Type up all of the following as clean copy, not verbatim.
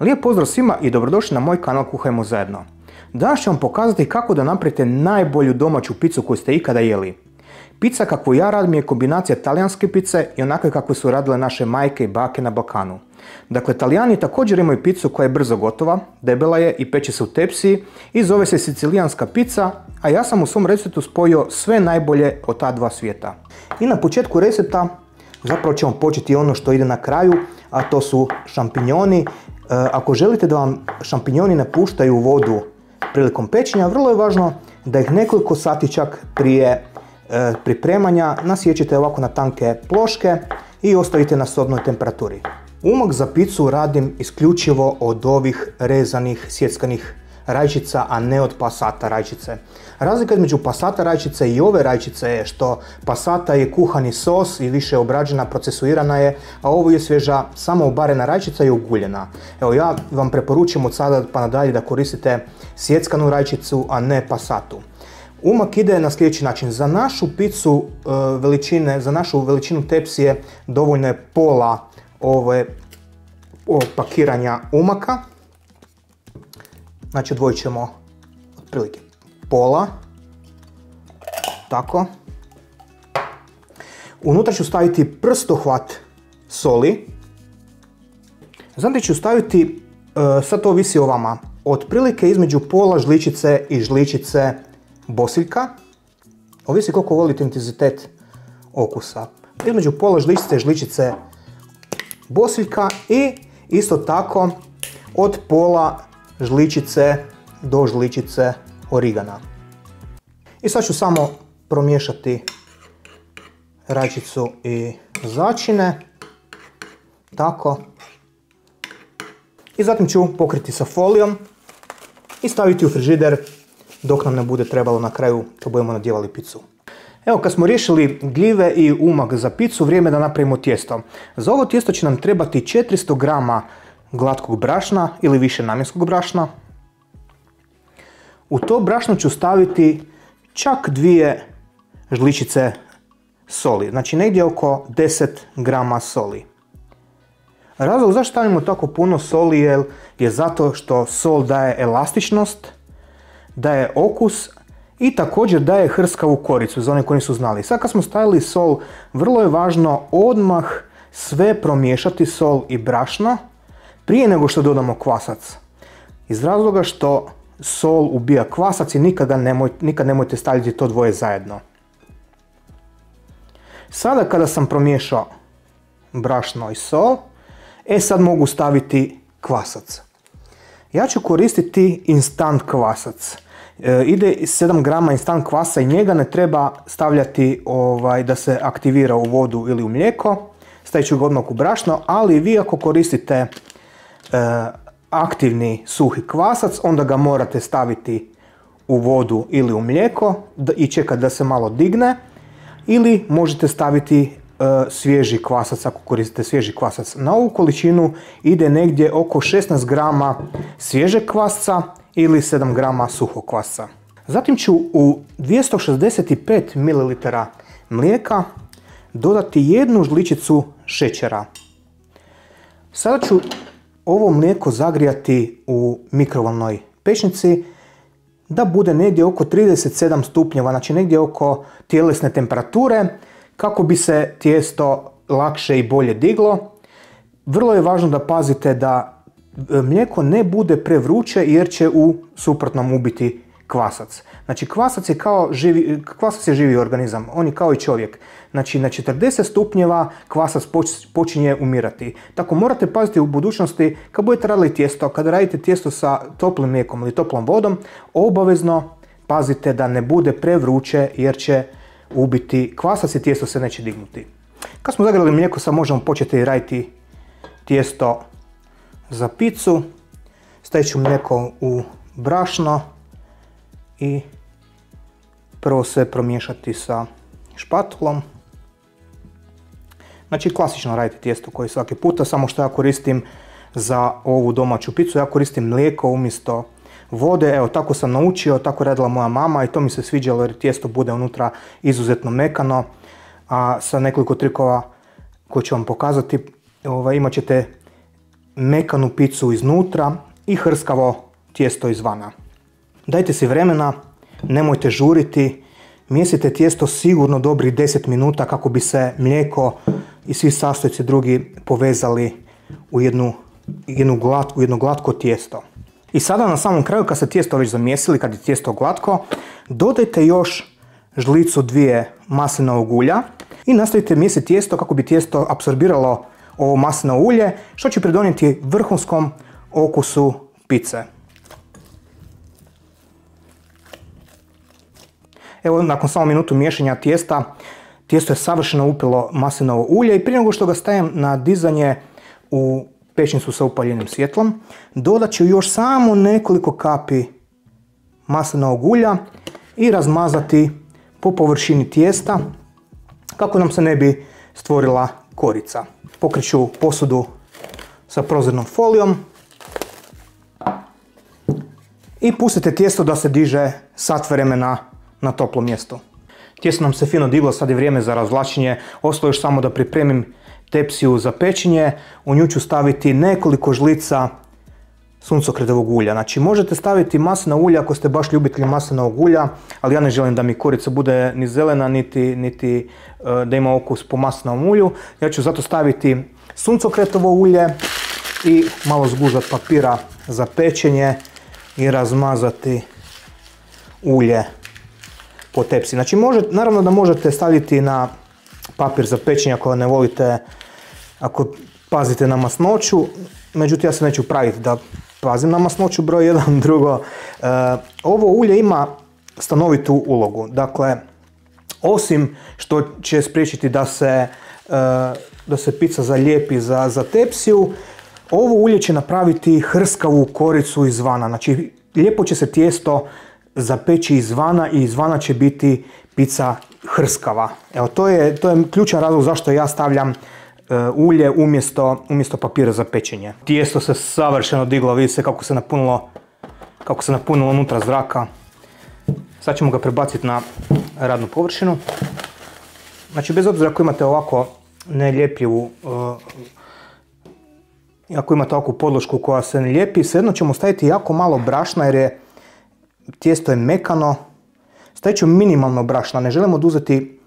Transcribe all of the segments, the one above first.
Lijep pozdrav svima i dobrodošli na moj kanal Kuhajmo zajedno. Danas ću vam pokazati kako da napravite najbolju domaću picu koju ste ikada jeli. Pizza kakvu ja radim je kombinacija talijanske pice i onakve kakve su radile naše majke i bake na Balkanu. Dakle, Talijani također imaju picu koja je brzo gotova, debela je i peče se u tepsiji i zove se sicilijanska pizza, a ja sam u svom receptu spojio sve najbolje od ta dva svijeta. I na početku recepta zapravo ćemo početi ono što ide na kraju, a to su šampinjoni. Ako želite da vam šampinjoni ne puštaju vodu prilikom pečenja, vrlo je važno da ih nekoliko sati čak prije pripremanja nasiječete ovako na tanke ploške i ostavite na sobnoj temperaturi. Umak za picu radim isključivo od ovih rezanih sjeckanih rajčica, a ne od pasata rajčice. Razlika između pasata rajčice i ove rajčice je što pasata je kuhani sos i više obrađena, procesuirana je, a ovo je svježa, samo obarena rajčica i oguljena. Evo, ja vam preporučujem od sada pa nadalje da koristite sjeckanu rajčicu, a ne pasatu. Umak ide na sljedeći način. Za našu picu za našu veličinu tepsije dovoljno je pola pakiranja umaka. Znači odvojit ćemo otprilike pola, tako. Unutra ću staviti prstohvat soli. Zatim ću staviti, sad to ovisi o vama, otprilike između pola žličice i žličice bosiljka. Ovisi koliko volite intenzitet okusa. Između pola žličice i žličice bosiljka i isto tako od pola žličice do žličice origana. I sad ću samo promiješati rajčicu i začine. Tako. I zatim ću pokriti sa folijom i staviti u frižider dok nam ne bude trebalo na kraju kad budemo nadjevali picu. Evo, kad smo riješili gljive i umak za picu, vrijeme je da napravimo tijesto. Za ovo tijesto će nam trebati 400 g glatkog brašna ili više namjenskog brašna. U to brašno ću staviti čak 2 žličice soli, znači negdje oko 10 g soli. Razlog zašto stavimo tako puno soli je zato što sol daje elastičnost, daje okus i također daje hrskavu koricu, za one koji nisu znali. Sad kad smo stavili sol, vrlo je važno odmah sve promiješati, sol i brašno, prije nego što dodamo kvasac. Iz razloga što sol ubija kvasac i nikad nemojte staviti to dvoje zajedno. Sada kada sam promiješao brašno i sol, sad mogu staviti kvasac. Ja ću koristiti instant kvasac. Ide 7 g instant kvasa i njega ne treba stavljati da se aktivira u vodu ili u mlijeko. Stavit ću ga odmah u brašno, ali vi ako koristite aktivni suhi kvasac, onda ga morate staviti u vodu ili u mlijeko i čekati da se malo digne, ili možete staviti svježi kvasac ako koristite svježi kvasac. Na ovu količinu ide negdje oko 16 g svježeg kvasca ili 7 g suhog kvasca. Zatim ću u 265 ml mlijeka dodati 1 žličicu šećera. Sada ću ovo mlijeko zagrijati u mikrovalnoj pećnici da bude negdje oko 37 stupnjeva, znači negdje oko tjelesne temperature, kako bi se tijesto lakše i bolje diglo. Vrlo je važno da pazite da mlijeko ne bude prevruće jer će u suprotnom ubiti kvasac. Znači kvasac je živi organizam, on je kao i čovjek. Znači na 40 stupnjeva kvasac počinje umirati. Tako morate paziti u budućnosti kad budete radili tijesto, kada radite tijesto sa toplim mlijekom ili toplom vodom, obavezno pazite da ne bude prevruće jer će ubiti kvasac i tijesto se neće dignuti. Kad smo zagrijali mlijeko, sad možemo početi raditi tijesto za picu. Stavit ću mlijeko u brašno i prvo sve promiješati sa špatulom. Znači klasično radite tijesto koji svaki puta, samo što ja koristim za ovu domaću picu, ja koristim mlijeko umjesto vode. Evo, tako sam naučio, tako radila moja mama i to mi se sviđalo jer tijesto bude unutra izuzetno mekano. A sa nekoliko trikova koje ću vam pokazati, imat ćete mekanu picu iznutra i hrskavo tijesto izvana. Dajte si vremena, nemojte žuriti, mijesite tijesto sigurno dobrih 10 minuta kako bi se mlijeko i svi sastojci drugi povezali u jedno glatko tijesto. I sada na samom kraju, kad ste tijesto već zamijesili, kad je tijesto glatko, dodajte još žlicu 2 maslinovog ulja i nastavite mijesiti tijesto kako bi tijesto apsorbiralo ovo maslinovo ulje, što će pridonijeti vrhunskom okusu pice. Evo, nakon samo minutu miješanja tijesta, tijesto je savršeno upilo maslinovo ulje i prije nego što ga stavim na dizanje u pećnicu sa upaljenim svjetlom, dodat ću još samo nekoliko kapi maslinovog ulja i razmazati po površini tijesta kako nam se ne bi stvorila korica. Pokreću posudu sa prozirnom folijom i pustite tijesto da se diže sat vremena na toplom mjestu. Tijesto nam se fino diglo, sad je vrijeme za razvlačenje. Ostalo još samo da pripremim tepsiju za pečenje. U nju ću staviti nekoliko žlica suncokretovog ulja. Znači, možete staviti maslinovo ulje ako ste baš ljubitelji maslinovog ulja, ali ja ne želim da mi korica bude ni zelena, niti da ima okus po maslinovom ulju. Ja ću zato staviti suncokretovo ulje i malo zgužvat papira za pečenje i razmazati ulje po tepsi. Znači, naravno da možete staviti na papir za pečenje ako ne volite, ako pazite na masnoću, međutim ja se neću praviti da pazim na masnoću, broj 1. Drugo, ovo ulje ima stanovitu ulogu. Dakle, osim što će spriječiti da se pizza zalijepi za tepsiju, ovo ulje će napraviti hrskavu koricu izvana. Znači, lijepo će se tijesto zapeći izvana i izvana će biti pizza hrskava. Evo, to je ključan razlog zašto ja stavljam ulje umjesto papira za pečenje. Tijesto se savršeno diglo, vidi se kako se napunilo unutra zraka. Sad ćemo ga prebaciti na radnu površinu. Znači, bez obzira ako imate ovako neljepljivu, ako imate ovakvu podlošku koja se ne lijepi, svejedno ćemo staviti jako malo brašna jer je tijesto je mekano. Stavit ću minimalno brašna, ne želimo oduzeti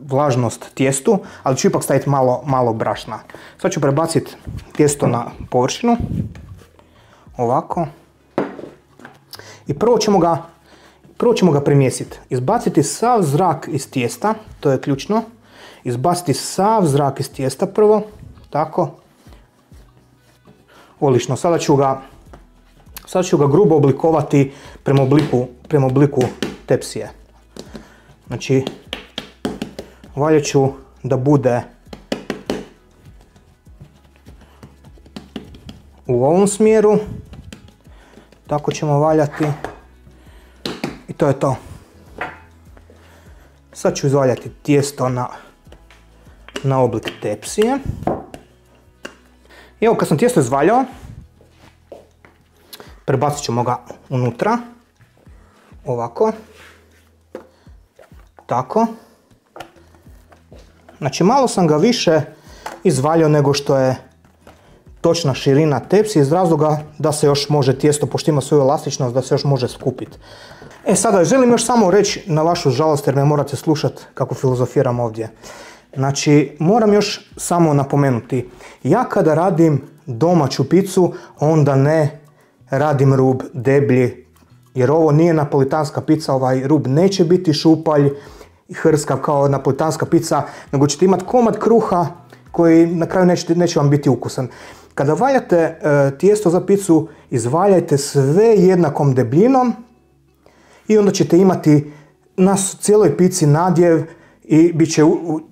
vlažnost tijestu, ali ću ipak staviti malo brašna. Sad ću prebaciti tijesto na površinu, ovako. I prvo ćemo ga premjesiti. Izbaciti sav zrak iz tijesta, to je ključno. Izbaciti sav zrak iz tijesta prvo, tako. Odlično, sada ću ga grubo oblikovati prema obliku tepsije. Znači, valjat ću da bude u ovom smjeru. Tako ćemo valjati. I to je to. Sad ću izvaljati tijesto na oblik tepsije. I evo, kad sam tijesto izvaljao, prebacit ćemo ga unutra. Ovako. Tako. Znači, malo sam ga više izvaljao nego što je točna širina tepsije iz razloga da se još može tijesto, pošto ima svoju elastičnost, da se još može skupiti. Sada želim još samo reći na vašu žalost jer me morate slušati kako filozofiram ovdje. Znači, moram još samo napomenuti, ja kada radim domaću picu, onda ne radim rub deblji, jer ovo nije napolitanska pizza, ovaj rub neće biti šupalj i hrskav kao napolitanska pizza, nego ćete imati komad kruha koji na kraju neće vam biti ukusan. Kada valjate tijesto za picu, izvaljajte sve jednakom debljinom i onda ćete imati na cijeloj pici nadjev i bit će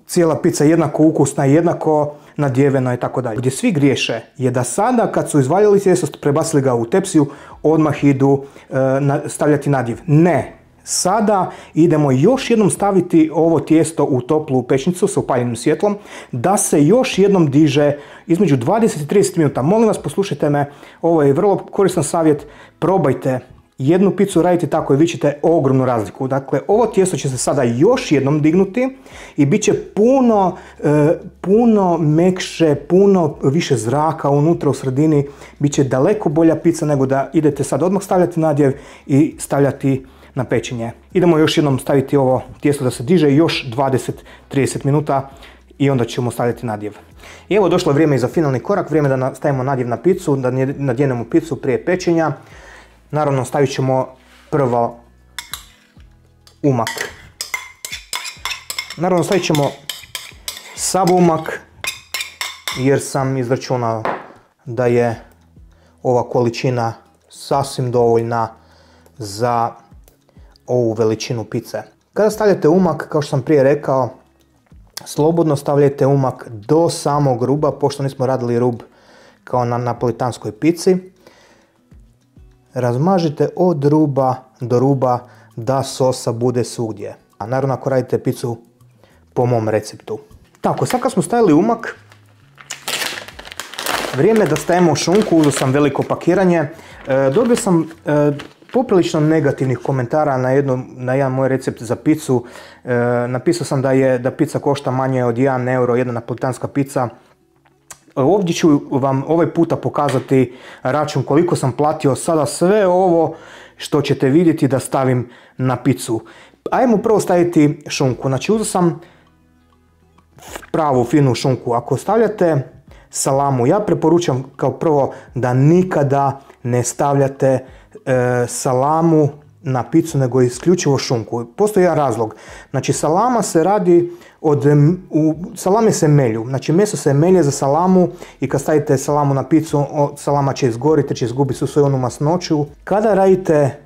cijela pizza jednako ukusna, jednako nadjevena i tako dalje. Gdje svi griješe je da sada kad su izvaljali tijesto, prebacili ga u tepsiju, odmah idu stavljati nadjev. Ne, sada idemo još jednom staviti ovo tijesto u toplu pećnicu sa upaljenim svjetlom, da se još jednom diže između 20 i 30 minuta. Molim vas, poslušajte me, ovo je vrlo koristan savjet, probajte jednu picu raditi tako i vi ćete ogromnu razliku. Dakle, ovo tijesto će se sada još jednom dignuti i bit će puno mekše, puno više zraka unutra u sredini. Biće daleko bolja pizza nego da idete sad odmah stavljati nadjev i stavljati na pečenje. Idemo još jednom staviti ovo tijesto da se diže još 20-30 minuta i onda ćemo stavljati nadjev. I evo došlo vrijeme i za finalni korak, vrijeme da stavimo nadjev na picu, da nadjenemo picu prije pečenja. Naravno stavit ćemo prvo umak. Naravno stavit ćemo sav umak jer sam izračunao da je ova količina sasvim dovoljna za ovu veličinu pice. Kada stavljate umak, kao što sam prije rekao, slobodno stavljajte umak do samog ruba, pošto nismo radili rub kao na napolitanskoj pici. Razmažite od ruba do ruba da sosa bude svugdje. A naravno ako radite picu po mom receptu. Tako, sad kad smo stavili umak, vrijeme je da stavimo šunku, uzeo sam veliko pakiranje. Dobio sam poprilično negativnih komentara na jedan moj recept za picu. Napisao sam da pizza košta manje od 1 euro, jedna napolitanska pizza. Ovdje ću vam ovaj puta pokazati račun koliko sam platio sada sve ovo što ćete vidjeti da stavim na picu. Ajmo prvo staviti šunku. Znači uzeo sam pravu finu šunku. Ako stavljate salamu, ja preporučam kao prvo da nikada ne stavljate salamu na picu nego isključivo šunku. Postoji jedan razlog. Znači salama se radi salame se melju. Znači meso se melje za salamu i kad stavite salamu na picu, salama će izgoriti, će izgubiti svu svoju onu masnoću. Kada radite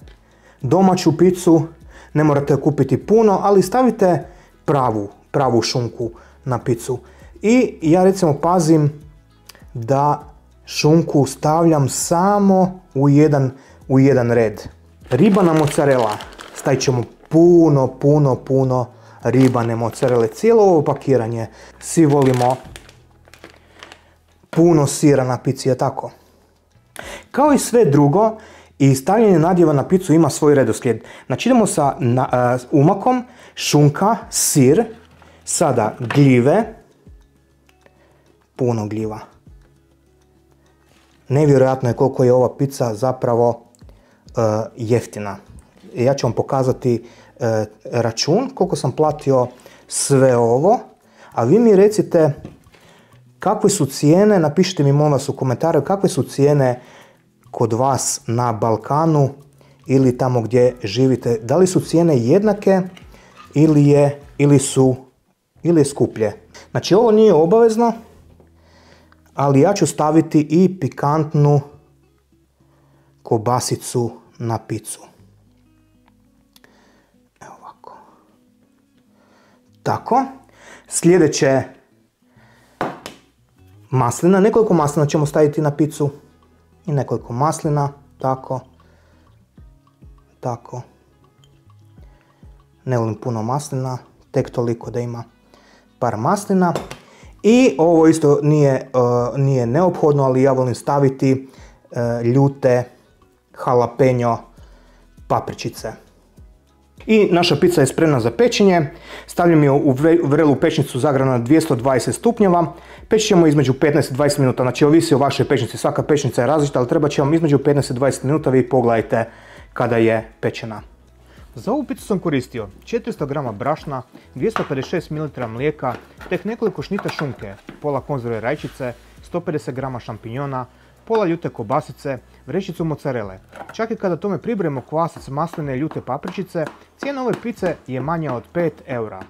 domaću picu, ne morate kupiti puno, ali stavite pravu šunku na picu. I ja recimo pazim da šunku stavljam samo u jedan red. Ribana mozzarella, stavit ćemo puno ribane mozzarelle. Cijelo ovo pakiranje, svi volimo puno sira na pici, je tako? Kao i sve drugo, i stavljanje nadjeva na picu ima svoj redoslijed. Znači idemo sa umakom, šunka, sir, sada gljive, puno gljiva. Nevjerojatno je koliko je ova pizza zapravo jeftina. Ja ću vam pokazati račun koliko sam platio sve ovo, a vi mi recite kakve su cijene, napišite mi molim vas u komentarju kakve su cijene kod vas na Balkanu ili tamo gdje živite. Da li su cijene jednake ili je skuplje. Znači ovo nije obavezno, ali ja ću staviti i pikantnu kobasicu na picu. Evo ovako. Tako. Sljedeće maslina. Nekoliko maslina ćemo staviti na picu. I nekoliko maslina. Tako. Tako. Ne volim puno maslina. Tek toliko da ima par maslina. I ovo isto nije neophodno, ali ja volim staviti ljute jalapeno papričice. I naša pizza je spremna za pečenje. Stavljam je u vrelu pečnicu zagrana na 220 stupnjeva. Pečit ćemo između 15 i 20 minuta. Znači ovisi o vašoj pečnici. Svaka pečnica je različita, ali treba će vam između 15 i 20 minuta. Vi pogledajte kada je pečena. Za ovu pizzu sam koristio 400 g brašna, 256 ml mlijeka, tek nekoliko šnita šunke, pola konzerve rajčice, 150 g šampinjona, pola ljute kobasice, vrećicu mozzarelle. Čak i kada tome pribrojimo kvasac masline i ljute papričice, cijena ove pice je manja od 5 eura.